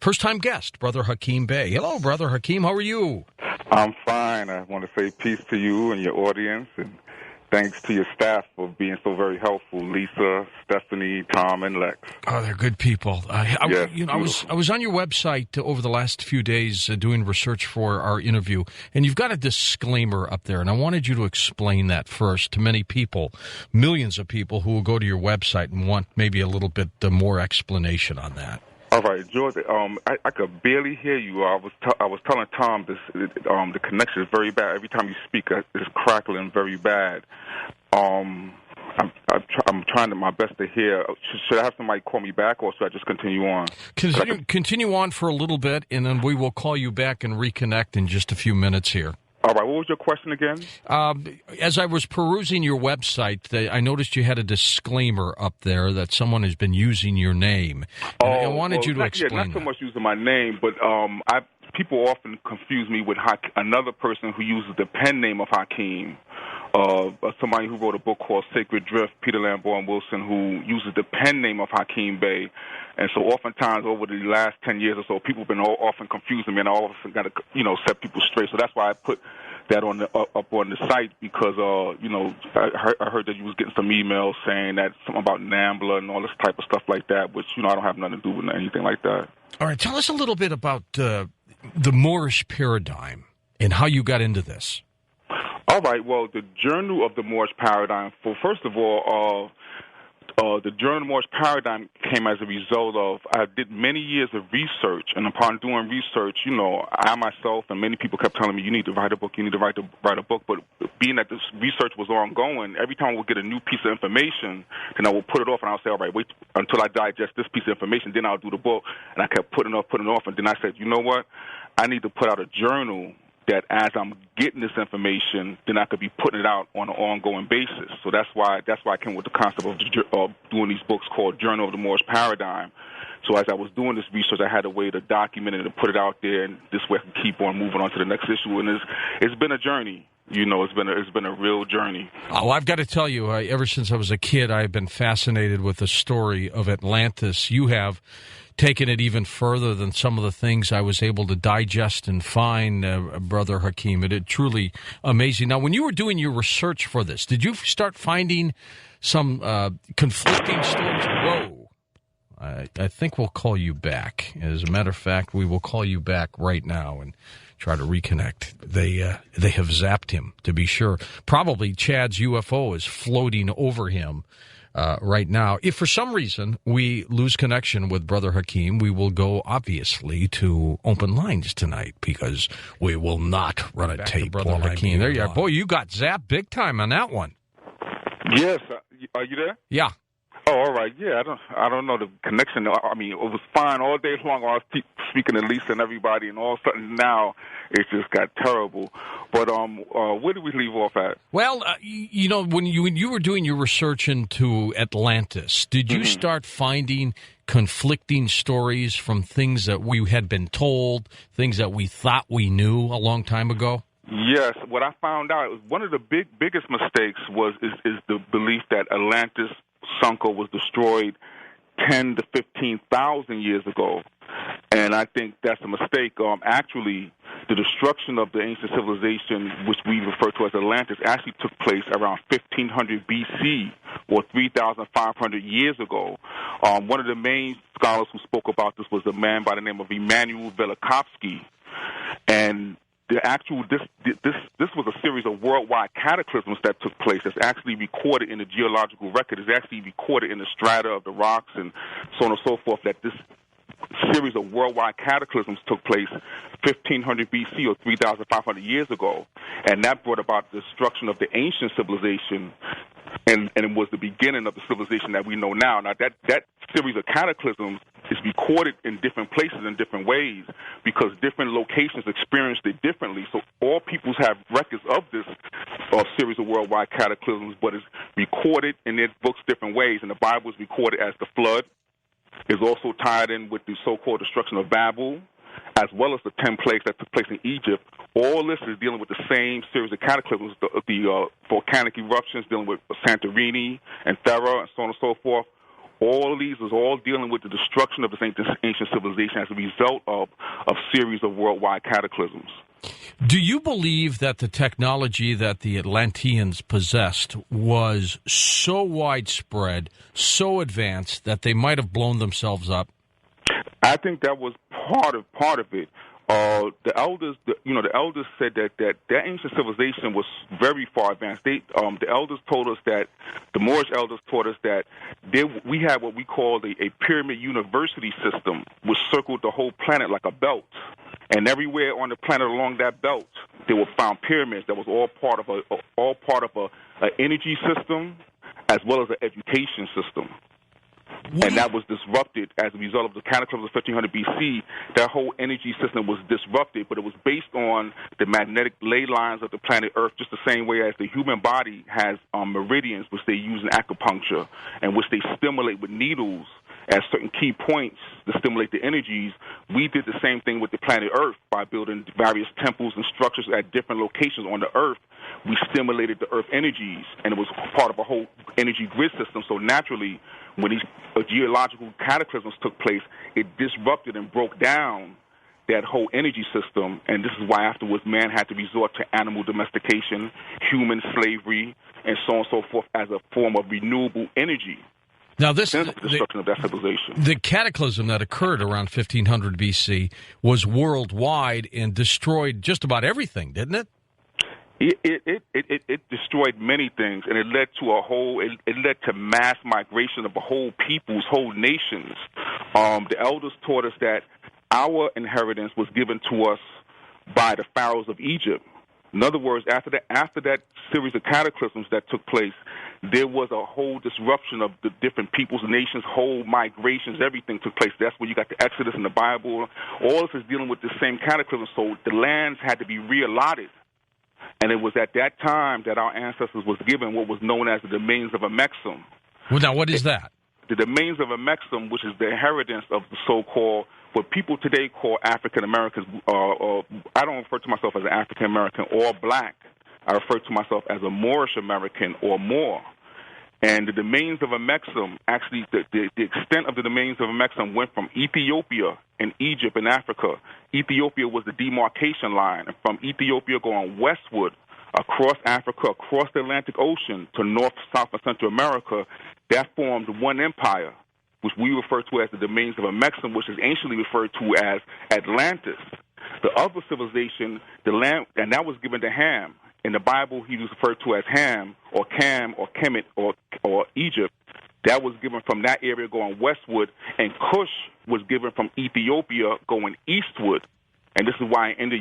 first-time guest, Brother Hakim Bey. Hello, Brother Hakim. How are you? I'm fine. I want to say peace to you and your audience, and thanks to your staff for being so very helpful. Lisa, Stephanie, Tom, and Lex. Oh, they're good people. Yes, I was on your website over the last few days doing research for our interview, and you've got a disclaimer up there, and I wanted you to explain that first to many people, millions of people who will go to your website and want maybe a little bit more explanation on that. All right, George. I could barely hear you. I was telling Tom this. The connection is very bad. Every time you speak, it's crackling very bad. I'm trying my best to hear. Should I have somebody call me back, or should I just continue on? Continue on for a little bit, and then we will call you back and reconnect in just a few minutes here. All right, what was your question again? As I was perusing your website, I noticed you had a disclaimer up there that someone has been using your name. And I wanted you to explain not so much using my name, but people often confuse me with another person who uses the pen name of Hakim. Somebody who wrote a book called Sacred Drift, Peter Lamborn Wilson, who uses the pen name of Hakim Bey. And so oftentimes over the last 10 years or so, people have been often confusing me, and I often got to, set people straight. So that's why I put that on up on the site, because, I heard that you was getting some emails saying that something about NAMBLA and all this type of stuff like that, which, I don't have nothing to do with anything like that. All right, tell us a little bit about the Moorish paradigm and how you got into this. All right, well, the Journal of the Moorish Paradigm, first of all, the Journal of the Moorish Paradigm came as a result of, I did many years of research, and upon doing research, I myself and many people kept telling me, you need to write a book, write a book, but being that this research was ongoing, every time I would get a new piece of information, then I would put it off, and I would say, all right, wait until I digest this piece of information, then I'll do the book, and I kept putting it off, and then I said, you know what, I need to put out a journal that as I'm getting this information, then I could be putting it out on an ongoing basis. So that's why I came with the concept of doing these books called Journal of the Moorish Paradigm. So as I was doing this research, I had a way to document it and put it out there, and this way I can keep on moving on to the next issue. And it's been a journey. It's been a real journey. Oh, I've got to tell you, ever since I was a kid, I've been fascinated with the story of Atlantis. You have taken it even further than some of the things I was able to digest and find, Brother Hakim. It is truly amazing. Now, when you were doing your research for this, did you start finding some conflicting stories? Whoa. I think we'll call you back. As a matter of fact, we will call you back right now and try to reconnect. They have zapped him, to be sure. Probably Chad's UFO is floating over him right now. If for some reason we lose connection with Brother Hakim, we will go, obviously, to open lines tonight, because we will not run a tape. Brother Hakim. There you are. Boy, you got zapped big time on that one. Yes. Are you there? Yeah. Oh, all right. Yeah, I don't know the connection. I mean, it was fine all day long. I was speaking to Lisa and everybody, and all of a sudden now it just got terrible. But where did we leave off at? Well, when you were doing your research into Atlantis, did you start finding conflicting stories from things that we had been told, things that we thought we knew a long time ago? Yes. What I found out, one of the biggest mistakes is the belief that Atlantis sunk or was destroyed 10 to 15,000 years ago. And I think that's a mistake. Actually, the destruction of the ancient civilization, which we refer to as Atlantis, actually took place around 1500 BC, or 3,500 years ago. One of the main scholars who spoke about this was a man by the name of Immanuel Velikovsky. And this was a series of worldwide cataclysms that took place. It's actually recorded in the geological record. It's actually recorded in the strata of the rocks and so on and so forth, that this series of worldwide cataclysms took place 1500 BC, or 3,500 years ago. And that brought about the destruction of the ancient civilization, and it was the beginning of the civilization that we know now. Now, that series of cataclysms is recorded in different places in different ways, because different locations experienced it differently. So all peoples have records of this series of worldwide cataclysms, but it's recorded in their books different ways. And the Bible is recorded as the flood. Is also tied in with the so-called destruction of Babel, as well as the 10 plagues that took place in Egypt. All this is dealing with the same series of cataclysms, the volcanic eruptions dealing with Santorini and Thera and so on and so forth. All of these was all dealing with the destruction of this ancient civilization as a result of a series of worldwide cataclysms. Do you believe that the technology that the Atlanteans possessed was so widespread, so advanced, that they might have blown themselves up? I think that was part of it. The elders said that ancient civilization was very far advanced. The elders told us that the Moorish elders taught us that we had what we called a pyramid university system, which circled the whole planet like a belt. And everywhere on the planet along that belt, there were found pyramids that was all part of a energy system as well as an education system. And that was disrupted as a result of the cataclysm of 1500 BC. That whole energy system was disrupted, but it was based on the magnetic ley lines of the planet Earth, just the same way as the human body has meridians, which they use in acupuncture, and which they stimulate with needles at certain key points to stimulate the energies. We did the same thing with the planet Earth by building various temples and structures at different locations on the Earth. We stimulated the Earth energies, and it was part of a whole energy grid system. So naturally, when these geological cataclysms took place, it disrupted and broke down that whole energy system, and this is why afterwards man had to resort to animal domestication, human slavery, and so on and so forth as a form of renewable energy. Now, the destruction of that civilization. The cataclysm that occurred around 1500 BC was worldwide and destroyed just about everything, didn't it? It destroyed many things, and it led to mass migration of whole peoples, whole nations. The elders taught us that our inheritance was given to us by the pharaohs of Egypt. In other words, after that series of cataclysms that took place, there was a whole disruption of the different peoples, nations, whole migrations, everything took place. That's where you got the Exodus in the Bible. All this is dealing with the same cataclysm, so the lands had to be reallotted. And it was at that time that our ancestors was given what was known as the domains of Amexem. Well, now, what is that? The domains of Amexem, which is the inheritance of the so-called, what people today call African Americans, or I don't refer to myself as an African American or black. I refer to myself as a Moorish American or Moor. And the domains of Amexem, actually, the extent of the domains of Amexem went from Ethiopia and Egypt and Africa. Ethiopia was the demarcation line, and from Ethiopia going westward across Africa, across the Atlantic Ocean to North, South, and Central America, that formed one empire, which we refer to as the domains of Amexem, which is anciently referred to as Atlantis. The other civilization, the land, and that was given to Ham. In the Bible, he was referred to as Ham or Cam or Kemet or Egypt. That was given from that area going westward, and Cush was given from Ethiopia going eastward. And this is why in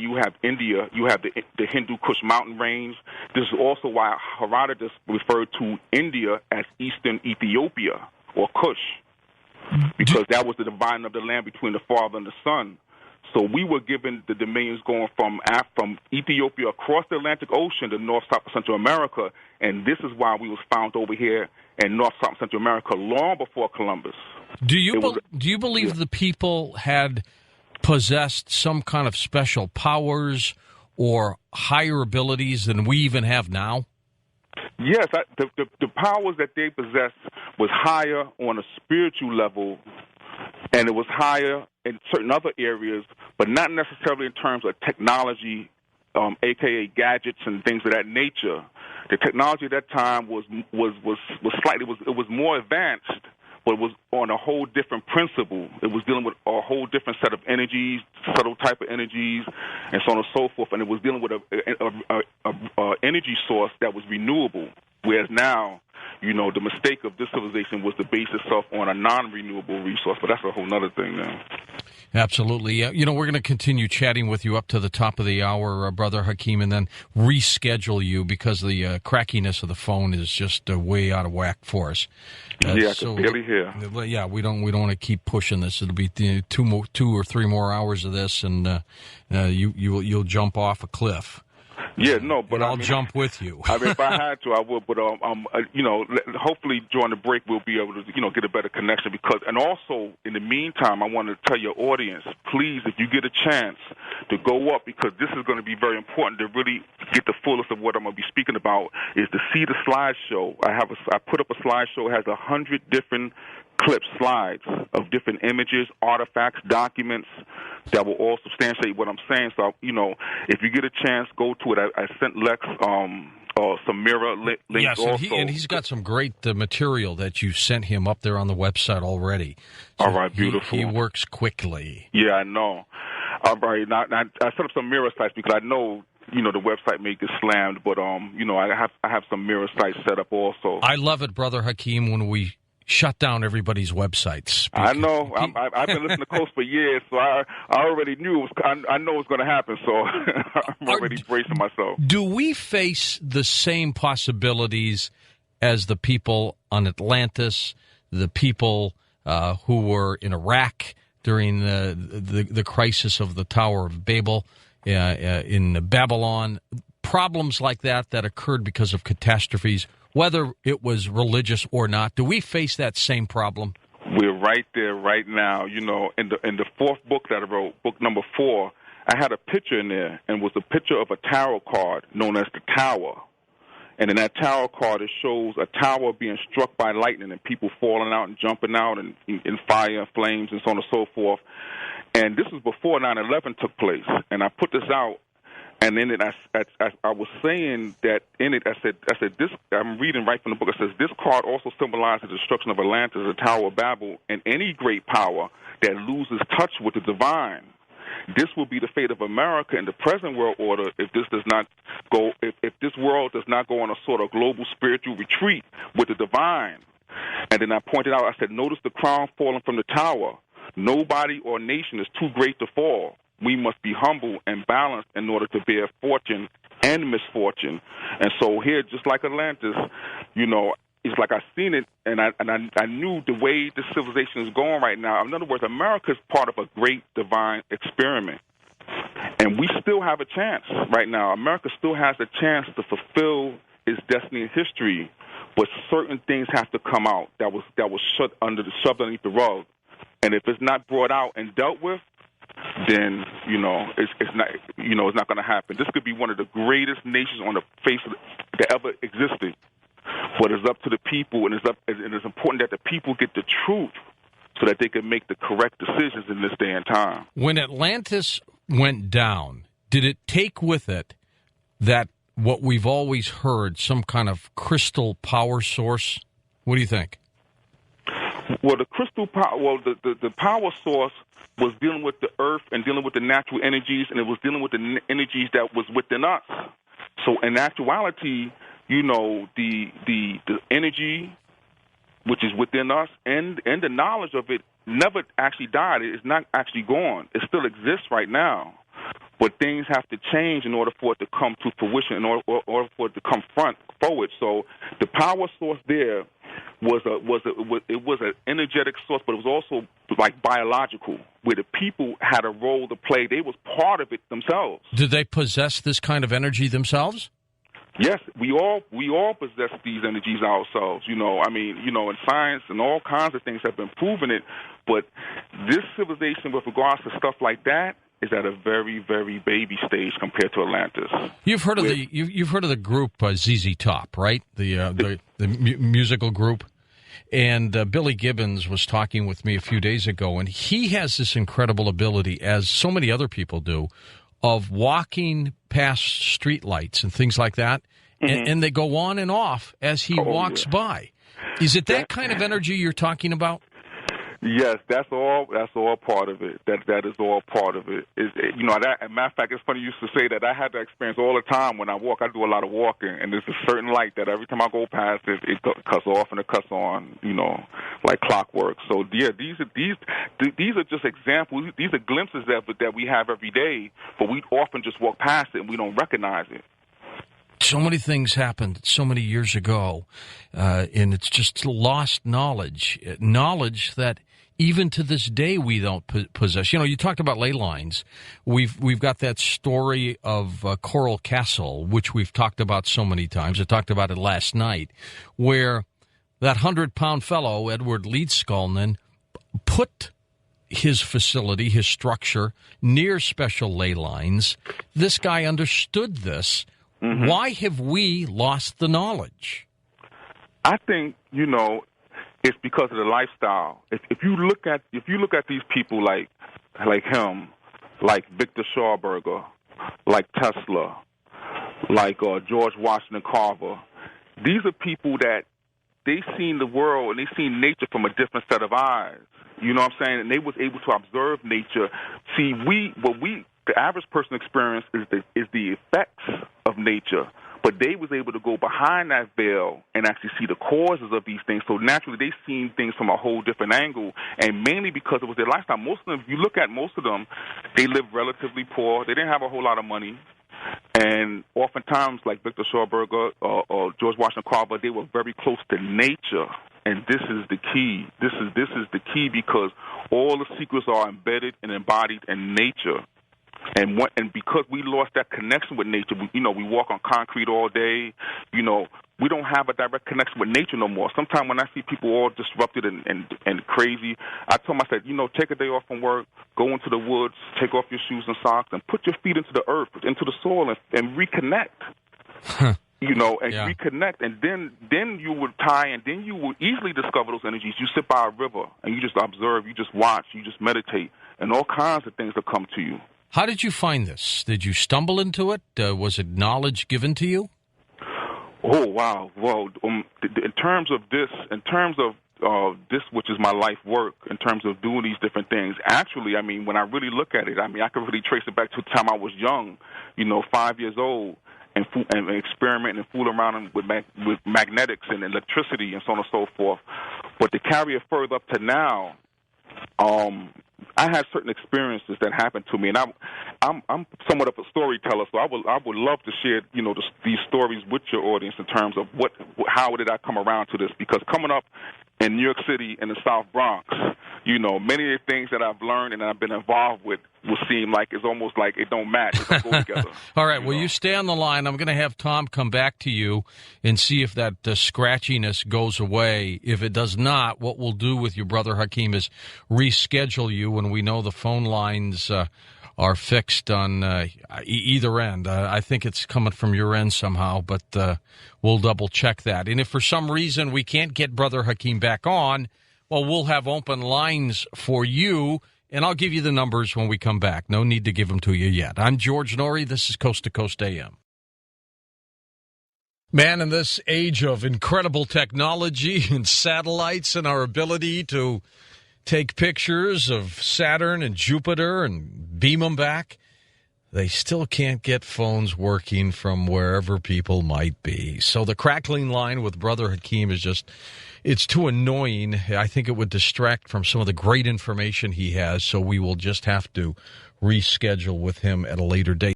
India you have the Hindu Kush mountain range. This is also why Herodotus referred to India as Eastern Ethiopia or Kush, because that was the dividing of the land between the father and the son. So we were given the dominions going from Ethiopia across the Atlantic Ocean to North, South, and Central America, and this is why we was found over here in North, South, and Central America long before Columbus. Do you believe the people had possessed some kind of special powers or higher abilities than we even have now? Yes, the powers that they possessed was higher on a spiritual level, and it was higher in certain other areas, but not necessarily in terms of technology, aka gadgets and things of that nature. The technology at that time was more advanced, but it was on a whole different principle. It was dealing with a whole different set of energies, subtle type of energies, and so on and so forth. And it was dealing with a energy source that was renewable. Whereas now, the mistake of this civilization was to base itself on a non-renewable resource, but that's a whole other thing now. Absolutely. We're going to continue chatting with you up to the top of the hour, Brother Hakim, and then reschedule you because the crackiness of the phone is just way out of whack for us. I can barely hear. Yeah, we don't want to keep pushing this. It'll be two or three more hours of this, and you'll jump off a cliff. Yeah, no, but I'll jump with you. If I had to, I would. But hopefully during the break we'll be able to, get a better connection. And also in the meantime, I want to tell your audience, please, if you get a chance to go up, because this is going to be very important to really get the fullest of what I'm going to be speaking about, is to see the slideshow. I put up a slideshow. It has 100 different clip slides of different images, artifacts, documents that will all substantiate what I'm saying. So, if you get a chance, go to it. I sent Lex some mirror links yes, also. And he's got some great material that you sent him up there on the website already. So all right, beautiful. He works quickly. Yeah, I know. All right, now I set up some mirror sites because I know the website may get slammed, but I have some mirror sites set up also. I love it, Brother Hakim, when we shut down everybody's websites. I know. I've been listening to Coast for years, so I already knew I know it's going to happen. So I'm already bracing myself. Do we face the same possibilities as the people on Atlantis, the people who were in Iraq during the crisis of the Tower of Babel, in Babylon, problems like that occurred because of catastrophes, whether it was religious or not? Do we face that same problem? We're right there right now. In the fourth book that I wrote, book number 4, I had a picture in there, and it was a picture of a tarot card known as the Tower. And in that tarot card, it shows a tower being struck by lightning and people falling out and jumping out and in fire and flames and so on and so forth. And this was before 9/11 took place. And I put this out, and in it, I was saying that in it, I said this. I'm reading right from the book. It says this card also symbolizes the destruction of Atlantis, the Tower of Babel, and any great power that loses touch with the divine. This will be the fate of America in the present world order if this does not go. If this world does not go on a sort of global spiritual retreat with the divine. And then I pointed out. I said, notice the crown falling from the tower. Nobody or nation is too great to fall. We must be humble and balanced in order to bear fortune and misfortune. And so here, just like Atlantis, it's like I seen it, and I knew the way the civilization is going right now. In other words, America is part of a great divine experiment. And we still have a chance right now. America still has a chance to fulfill its destiny and history, but certain things have to come out that was shoved underneath the rug. And if it's not brought out and dealt with, then it's not going to happen. This could be one of the greatest nations on the face that ever existed. But it's up to the people, and it's important that the people get the truth so that they can make the correct decisions in this day and time. When Atlantis went down, did it take with it that what we've always heard, some kind of crystal power source? What do you think? Well, the crystal power, the power source was dealing with the earth and dealing with the natural energies, and it was dealing with the energies that was within us. So in actuality, the energy which is within us and the knowledge of it never actually died. It is not actually gone. It still exists right now. But things have to change in order for it to come to fruition, in order for it to come forward. So the power source there was an energetic source, but it was also like biological, where the people had a role to play. They was part of it themselves. Did they possess this kind of energy themselves? Yes, we all possess these energies ourselves. In science and all kinds of things have been proving it. But this civilization, with regards to stuff like that, is at a very, very baby stage compared to Atlantis. You've heard of the group ZZ Top, right? The musical group. And Billy Gibbons was talking with me a few days ago, and he has this incredible ability, as so many other people do, of walking past streetlights and things like that, and they go on and off as he walks by. Is it that kind of energy you're talking about? Yes, that's all part of it. That is all part of it. As a matter of fact, it's funny you used to say that. I had that experience all the time when I walk. I do a lot of walking, and there's a certain light that every time I go past it cuts off and it cuts on, like clockwork. So yeah, these are just examples. These are glimpses that we have every day, but we often just walk past it and we don't recognize it. So many things happened so many years ago, and it's just lost knowledge that even to this day we don't possess. You talked about ley lines. We've got that story of Coral Castle, which we've talked about so many times. I talked about it last night, where that 100-pound fellow, Edward Leedskalnin, put his facility, his structure, near special ley lines. This guy understood this. Mm-hmm. Why have we lost the knowledge? I think, it's because of the lifestyle. If you look at these people like him, like Victor Schauberger, like Tesla, like George Washington Carver, these are people that they seen the world and they seen nature from a different set of eyes. You know what I'm saying? And they was able to observe nature. See, the average person experience is the effects of nature. But they was able to go behind that veil and actually see the causes of these things. So naturally, they seen things from a whole different angle, and mainly because it was their lifestyle. Most of them, if you look at most of them, they lived relatively poor. They didn't have a whole lot of money. And oftentimes, like Victor Schauberger or George Washington Carver, they were very close to nature. And this is the key. This is the key because all the secrets are embedded and embodied in nature. And because we lost that connection with nature, we walk on concrete all day. We don't have a direct connection with nature no more. Sometimes when I see people all disrupted and crazy, I tell them, I said, take a day off from work, go into the woods, take off your shoes and socks, and put your feet into the earth, into the soil, and reconnect. Reconnect, and then you would tie, and then you will easily discover those energies. You sit by a river, and you just observe, you just watch, you just meditate, and all kinds of things will come to you. How did you find this? Did you stumble into it? Was it knowledge given to you? Oh, wow. Well, in terms of this, which is my life work, in terms of doing these different things, actually, when I really look at it, I can really trace it back to the time I was young, 5 years old, and experiment and fool around with magnetics and electricity and so on and so forth. But to carry it further up to now, I had certain experiences that happened to me, and I'm somewhat of a storyteller, so I would love to share these stories with your audience in terms of how did I come around to this? Because coming up in New York City in the South Bronx, many of the things that I've learned and I've been involved with will seem like it's almost like it don't match. It don't go together. All right. Well, you stay on the line. I'm going to have Tom come back to you and see if that scratchiness goes away. If it does not, what we'll do with your brother Hakim is reschedule you when we know the phone lines are fixed on either end. I think it's coming from your end somehow, but we'll double-check that. And if for some reason we can't get Brother Hakim back on, well, we'll have open lines for you, and I'll give you the numbers when we come back. No need to give them to you yet. I'm George Norrie. This is Coast to Coast AM. Man, in this age of incredible technology and satellites and our ability to take pictures of Saturn and Jupiter and beam them back, they still can't get phones working from wherever people might be. So the crackling line with Brother Hakim is it's too annoying. I think it would distract from some of the great information he has, so we will just have to reschedule with him at a later date.